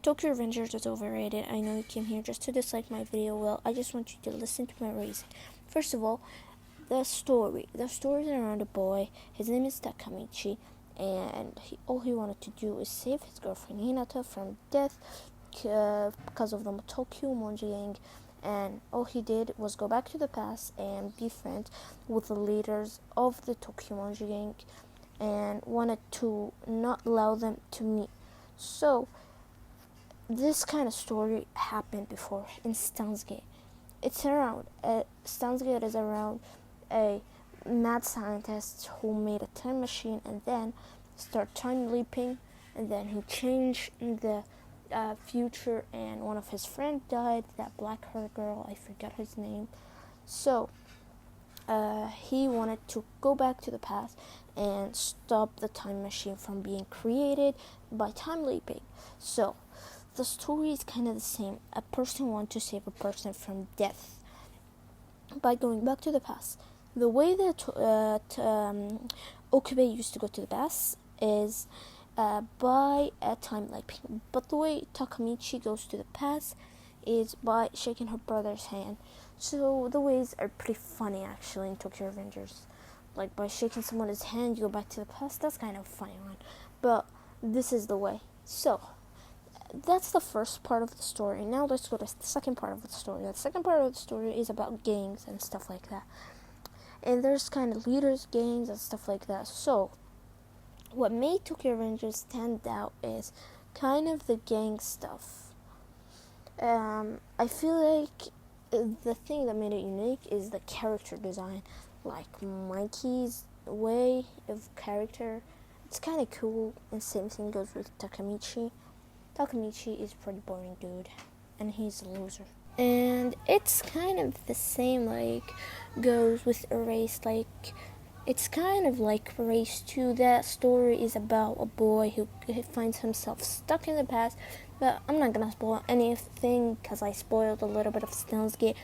Tokyo Revengers is overrated. I know you came here just to dislike my video. Well, I just want you to listen to my reason. First of all, the story. The story is around a boy. His name is Takamichi, and all he wanted to do is save his girlfriend Hinata from death because of the Tokyo Monji gang. And all he did was go back to the past and be friends with the leaders of the Tokyo Monji gang, and wanted to not allow them to meet. So this kind of story happened before in Steins Gate. It's around Steins Gate is around a mad scientist who made a time machine and then start time leaping, and then he changed the future, and one of his friends died, that black hair girl, I forgot his name. So he wanted to go back to the past and stop the time machine from being created by time leaping. So the story is kind of the same. A person wants to save a person from death by going back to the past. The way that Okube used to go to the past is by a time leaping, but the way Takamichi goes to the past is by shaking her brother's hand. So the ways are pretty funny actually in Tokyo Revengers. Like by shaking someone's hand, you go back to the past. That's kind of a funny one, but this is the way. So that's the first part of the story. Now let's go to the second part of the story. The second part of the story is about gangs and stuff like that. And there's kind of leaders, gangs, and stuff like that. So what made Tokyo Revengers stand out is kind of the gang stuff. I feel like the thing that made it unique is the character design. Like Mikey's way of character, it's kind of cool. And same thing goes with Takamichi. Takamichi is a pretty boring dude, and he's a loser. And it's kind of the same, like, goes with Erased. Like, it's kind of like Erased 2. That story is about a boy who finds himself stuck in the past. But I'm not gonna spoil anything because I spoiled a little bit of Steins Gate.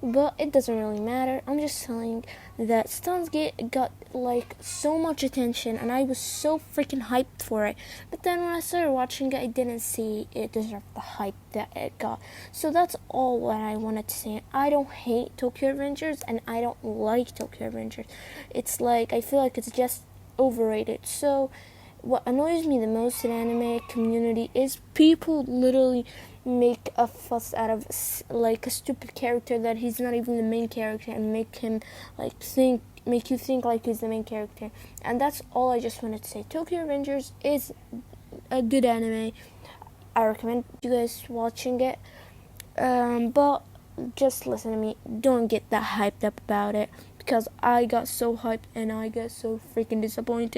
But it doesn't really matter. I'm just telling that Steins Gate got like so much attention, and I was so freaking hyped for it. But then when I started watching it, I didn't see it deserved the hype that it got. So that's all what I wanted to say. I don't hate Tokyo Revengers, and I don't like Tokyo Revengers. It's like I feel like it's just overrated. So what annoys me the most in anime community is people literally make a fuss out of like a stupid character that he's not even the main character, and make him make you think like he's the main character. And that's all I just wanted to say. Tokyo Revengers is a good anime. I recommend you guys watching it. But just listen to me. Don't get that hyped up about it, because I got so hyped and I got so freaking disappointed.